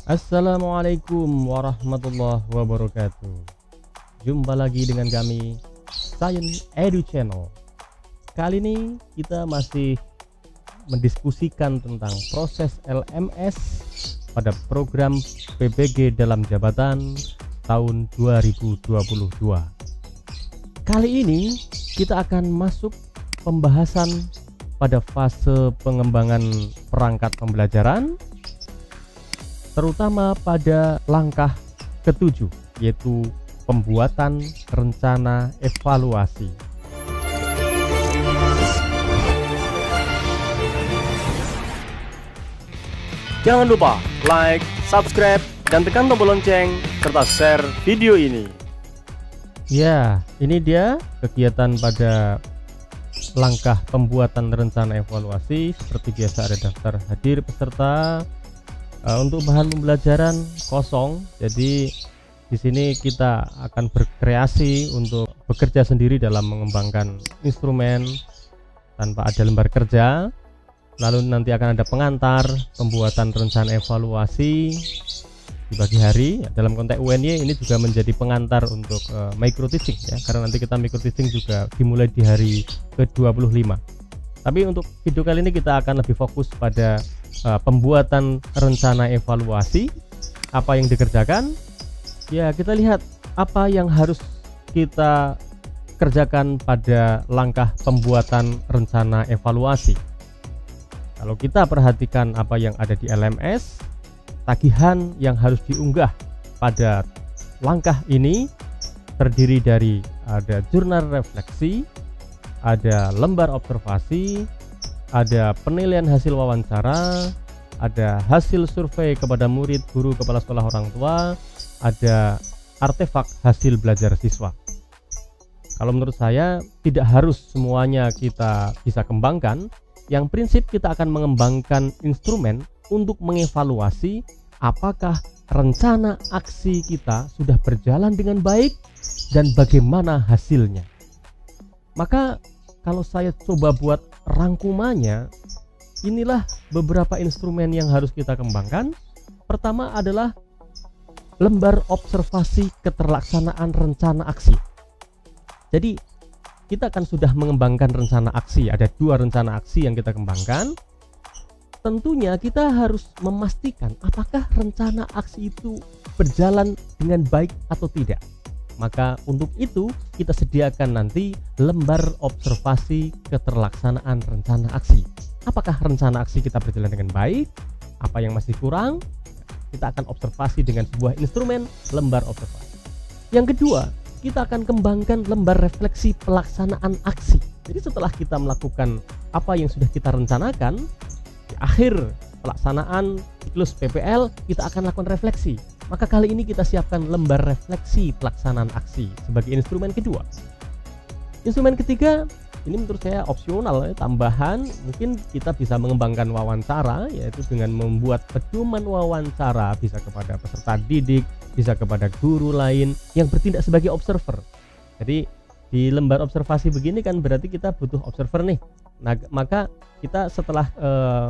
Assalamualaikum warahmatullahi wabarakatuh. Jumpa lagi dengan kami Science Edu Channel. Kali ini kita masih mendiskusikan tentang proses LMS pada program PBG dalam jabatan tahun 2022. Kali ini kita akan masuk pembahasan pada fase pengembangan perangkat pembelajaran, terutama pada langkah ketujuh, yaitu pembuatan rencana evaluasi. Jangan lupa like, subscribe, dan tekan tombol lonceng serta share video ini. Ya, ini dia kegiatan pada langkah pembuatan rencana evaluasi. Seperti biasa ada daftar hadir peserta. Untuk bahan pembelajaran kosong, jadi di sini kita akan berkreasi untuk bekerja sendiri dalam mengembangkan instrumen tanpa ada lembar kerja. Lalu nanti akan ada pengantar pembuatan rencana evaluasi di pagi hari. Dalam konteks UNY ini juga menjadi pengantar untuk micro teaching ya, karena nanti kita micro teaching juga dimulai di hari ke-25. Tapi untuk video kali ini kita akan lebih fokus pada pembuatan rencana evaluasi. Apa yang dikerjakan? Ya, kita lihat apa yang harus kita kerjakan pada langkah pembuatan rencana evaluasi. Kalau kita perhatikan apa yang ada di LMS, tagihan yang harus diunggah pada langkah ini terdiri dari ada jurnal refleksi, ada lembar observasi, ada penilaian hasil wawancara, ada hasil survei kepada murid, guru, kepala sekolah, orang tua, ada artefak hasil belajar siswa. Kalau menurut saya tidak harus semuanya kita bisa kembangkan. Yang prinsip kita akan mengembangkan instrumen untuk mengevaluasi apakah rencana aksi kita sudah berjalan dengan baik dan bagaimana hasilnya. Maka kalau saya coba buat rangkumannya, inilah beberapa instrumen yang harus kita kembangkan. Pertama adalah lembar observasi keterlaksanaan rencana aksi. Jadi kita akan sudah mengembangkan rencana aksi. Ada 2 rencana aksi yang kita kembangkan. Tentunya kita harus memastikan apakah rencana aksi itu berjalan dengan baik atau tidak. Maka untuk itu kita sediakan nanti lembar observasi keterlaksanaan rencana aksi. Apakah rencana aksi kita berjalan dengan baik? Apa yang masih kurang? Kita akan observasi dengan sebuah instrumen lembar observasi. Yang kedua, kita akan kembangkan lembar refleksi pelaksanaan aksi. Jadi setelah kita melakukan apa yang sudah kita rencanakan, di akhir pelaksanaan siklus PPL kita akan lakukan refleksi. Maka kali ini kita siapkan lembar refleksi pelaksanaan aksi sebagai instrumen kedua. Instrumen ketiga, ini menurut saya opsional, tambahan. Mungkin kita bisa mengembangkan wawancara, yaitu dengan membuat pedoman wawancara, bisa kepada peserta didik, bisa kepada guru lain yang bertindak sebagai observer. Jadi di lembar observasi begini kan berarti kita butuh observer nih. Nah, maka kita setelah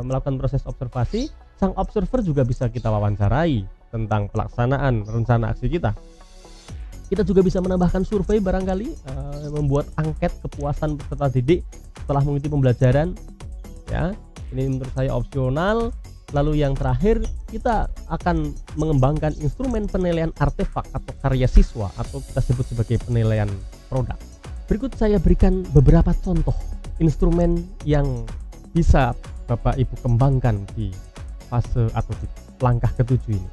melakukan proses observasi, sang observer juga bisa kita wawancarai tentang pelaksanaan rencana aksi kita. Kita juga bisa menambahkan survei barangkali, membuat angket kepuasan peserta didik setelah mengikuti pembelajaran. Ya, ini menurut saya opsional. Lalu yang terakhir, kita akan mengembangkan instrumen penilaian artefak atau karya siswa, atau kita sebut sebagai penilaian produk. Berikut saya berikan beberapa contoh instrumen yang bisa Bapak Ibu kembangkan di fase atau di langkah ketujuh ini.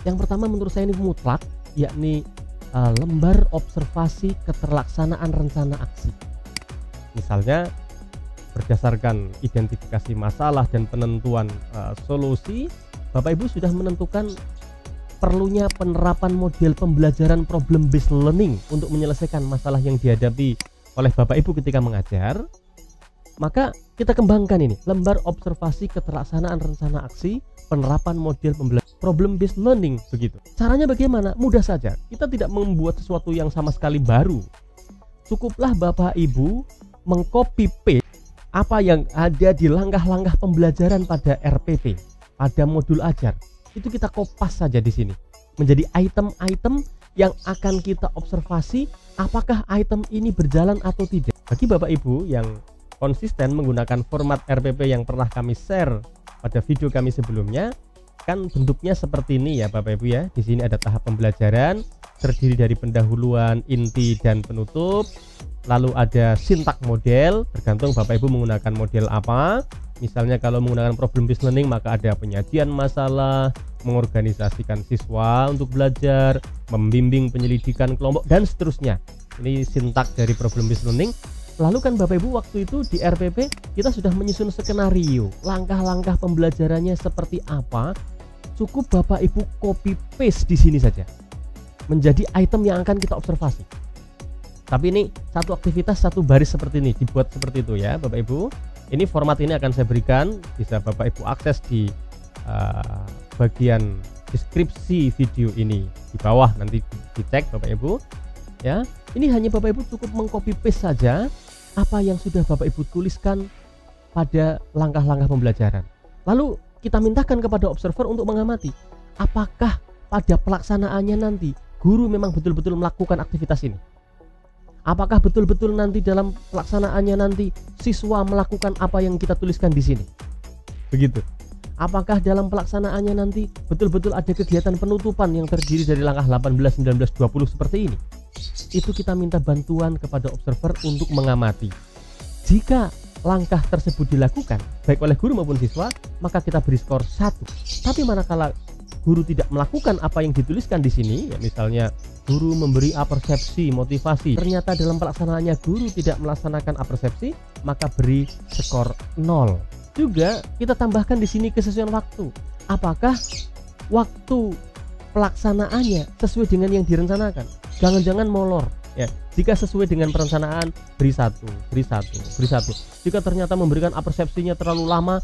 Yang pertama menurut saya ini mutlak, yakni lembar observasi keterlaksanaan rencana aksi. Misalnya berdasarkan identifikasi masalah dan penentuan solusi, Bapak Ibu sudah menentukan perlunya penerapan model pembelajaran problem based learning untuk menyelesaikan masalah yang dihadapi oleh Bapak Ibu ketika mengajar. Maka kita kembangkan ini lembar observasi keterlaksanaan rencana aksi penerapan model pembelajaran problem based learning. Begitu caranya. Bagaimana? Mudah saja, kita tidak membuat sesuatu yang sama sekali baru. Cukuplah Bapak Ibu mengcopy paste apa yang ada di langkah-langkah pembelajaran pada RPP, pada modul ajar. itu kita kopas saja di sini menjadi item-item yang akan kita observasi apakah item ini berjalan atau tidak. Bagi Bapak Ibu yang konsisten menggunakan format RPP yang pernah kami share pada video kami sebelumnya, kan bentuknya seperti ini ya Bapak Ibu ya. Di sini ada tahap pembelajaran terdiri dari pendahuluan, inti dan penutup. Lalu ada sintak model, tergantung Bapak Ibu menggunakan model apa. Misalnya kalau menggunakan problem based learning maka ada penyajian masalah, mengorganisasikan siswa untuk belajar, membimbing penyelidikan kelompok dan seterusnya. Ini sintak dari problem based learning. Lalu kan Bapak Ibu waktu itu di RPP kita sudah menyusun skenario, langkah-langkah pembelajarannya seperti apa. Cukup Bapak Ibu copy paste di sini saja menjadi item yang akan kita observasi. Tapi ini satu aktivitas satu baris seperti ini, dibuat seperti itu ya Bapak Ibu. Ini format ini akan saya berikan, bisa Bapak Ibu akses di bagian deskripsi video ini di bawah, nanti dicek Bapak Ibu ya. Ini hanya Bapak Ibu cukup mengcopy paste saja apa yang sudah Bapak Ibu tuliskan pada langkah-langkah pembelajaran. Lalu kita mintakan kepada observer untuk mengamati apakah pada pelaksanaannya nanti guru memang betul-betul melakukan aktivitas ini. Apakah betul-betul nanti dalam pelaksanaannya nanti siswa melakukan apa yang kita tuliskan di sini? Begitu. Apakah dalam pelaksanaannya nanti betul-betul ada kegiatan penutupan yang terdiri dari langkah 18, 19, 20 seperti ini? Itu kita minta bantuan kepada observer untuk mengamati. Jika langkah tersebut dilakukan baik oleh guru maupun siswa, maka kita beri skor 1. Tapi manakala guru tidak melakukan apa yang dituliskan di sini, ya misalnya guru memberi apersepsi, motivasi, ternyata dalam pelaksanaannya guru tidak melaksanakan apersepsi, maka beri skor 0. Juga kita tambahkan di sini kesesuaian waktu. Apakah waktu pelaksanaannya sesuai dengan yang direncanakan? Jangan-jangan molor. Ya, jika sesuai dengan perencanaan beri 1, beri 1, beri 1. Jika ternyata memberikan apersepsinya terlalu lama,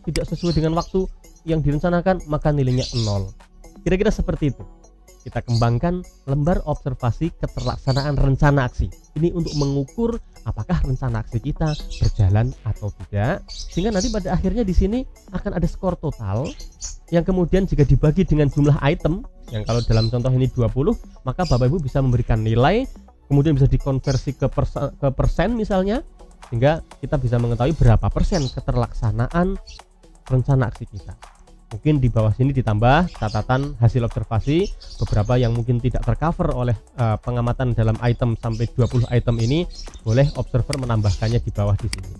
tidak sesuai dengan waktu yang direncanakan, maka nilainya 0. Kira-kira seperti itu. Kita kembangkan lembar observasi keterlaksanaan rencana aksi. Ini untuk mengukur apakah rencana aksi kita berjalan atau tidak, sehingga nanti pada akhirnya di sini akan ada skor total yang kemudian jika dibagi dengan jumlah item, yang kalau dalam contoh ini 20, maka Bapak Ibu bisa memberikan nilai, kemudian bisa dikonversi ke persen misalnya, sehingga kita bisa mengetahui berapa persen keterlaksanaan rencana aksi kita. Mungkin di bawah sini ditambah catatan hasil observasi beberapa yang mungkin tidak tercover oleh pengamatan dalam item sampai 20 item ini, boleh observer menambahkannya di bawah di sini.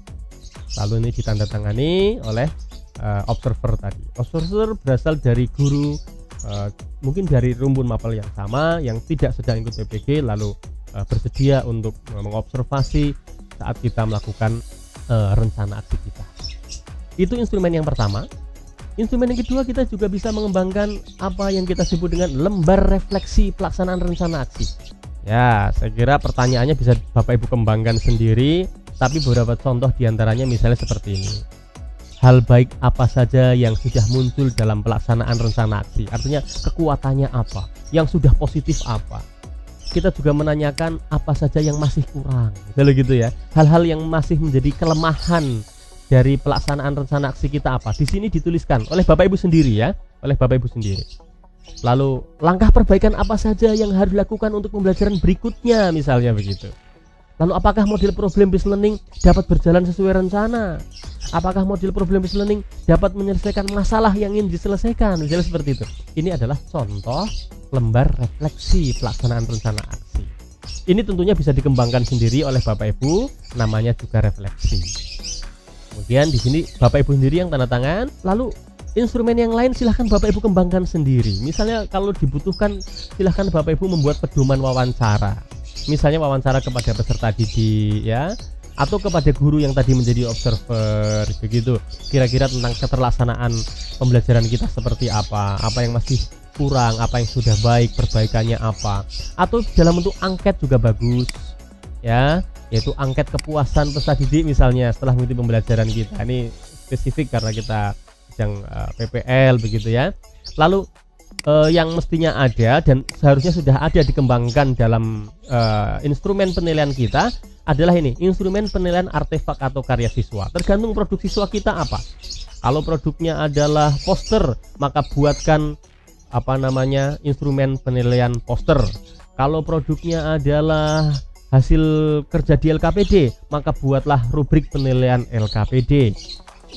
Lalu ini ditandatangani oleh observer tadi. Observer berasal dari guru, mungkin dari rumpun mapel yang sama yang tidak sedang ikut PPG, lalu bersedia untuk mengobservasi saat kita melakukan rencana aksi kita. Itu instrumen yang pertama. Instrumen yang kedua, kita juga bisa mengembangkan apa yang kita sebut dengan lembar refleksi pelaksanaan rencana aksi. Ya, saya kira pertanyaannya bisa Bapak Ibu kembangkan sendiri, tapi beberapa contoh diantaranya misalnya seperti ini. Hal baik apa saja yang sudah muncul dalam pelaksanaan rencana aksi? Artinya kekuatannya apa? Yang sudah positif apa? Kita juga menanyakan apa saja yang masih kurang. Misalnya gitu ya. Hal-hal yang masih menjadi kelemahan dari pelaksanaan rencana aksi kita apa? Di sini dituliskan oleh Bapak Ibu sendiri ya, oleh Bapak Ibu sendiri. Lalu langkah perbaikan apa saja yang harus dilakukan untuk pembelajaran berikutnya misalnya begitu. Lalu apakah model problem based learning dapat berjalan sesuai rencana? Apakah model problem based learning dapat menyelesaikan masalah yang ingin diselesaikan? Misalnya seperti itu. Ini adalah contoh lembar refleksi pelaksanaan rencana aksi. Ini tentunya bisa dikembangkan sendiri oleh Bapak Ibu, namanya juga refleksi. Kemudian di sini Bapak Ibu sendiri yang tanda tangan. Lalu instrumen yang lain silahkan Bapak Ibu kembangkan sendiri. Misalnya kalau dibutuhkan silahkan Bapak Ibu membuat pedoman wawancara. Misalnya wawancara kepada peserta didik ya, atau kepada guru yang tadi menjadi observer begitu. Kira-kira tentang keterlaksanaan pembelajaran kita seperti apa yang masih kurang, apa yang sudah baik, perbaikannya apa. Atau dalam bentuk angket juga bagus ya, yaitu angket kepuasan peserta didik misalnya setelah mengikuti pembelajaran kita. Ini spesifik karena kita sedang PPL begitu ya. Lalu yang mestinya ada dan seharusnya sudah ada dikembangkan dalam instrumen penilaian kita adalah ini, instrumen penilaian artefak atau karya siswa. Tergantung produk siswa kita apa. Kalau produknya adalah poster, maka buatkan instrumen penilaian poster. Kalau produknya adalah hasil kerja di LKPD, maka buatlah rubrik penilaian LKPD.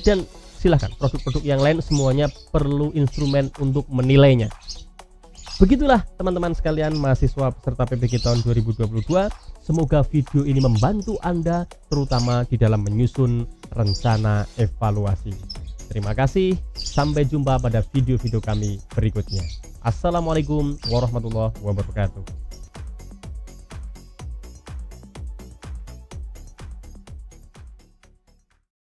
Dan silahkan, produk-produk yang lain semuanya perlu instrumen untuk menilainya. Begitulah teman-teman sekalian, mahasiswa peserta PPG tahun 2022. Semoga video ini membantu Anda terutama di dalam menyusun rencana evaluasi. Terima kasih, sampai jumpa pada video-video kami berikutnya. Assalamualaikum warahmatullahi wabarakatuh.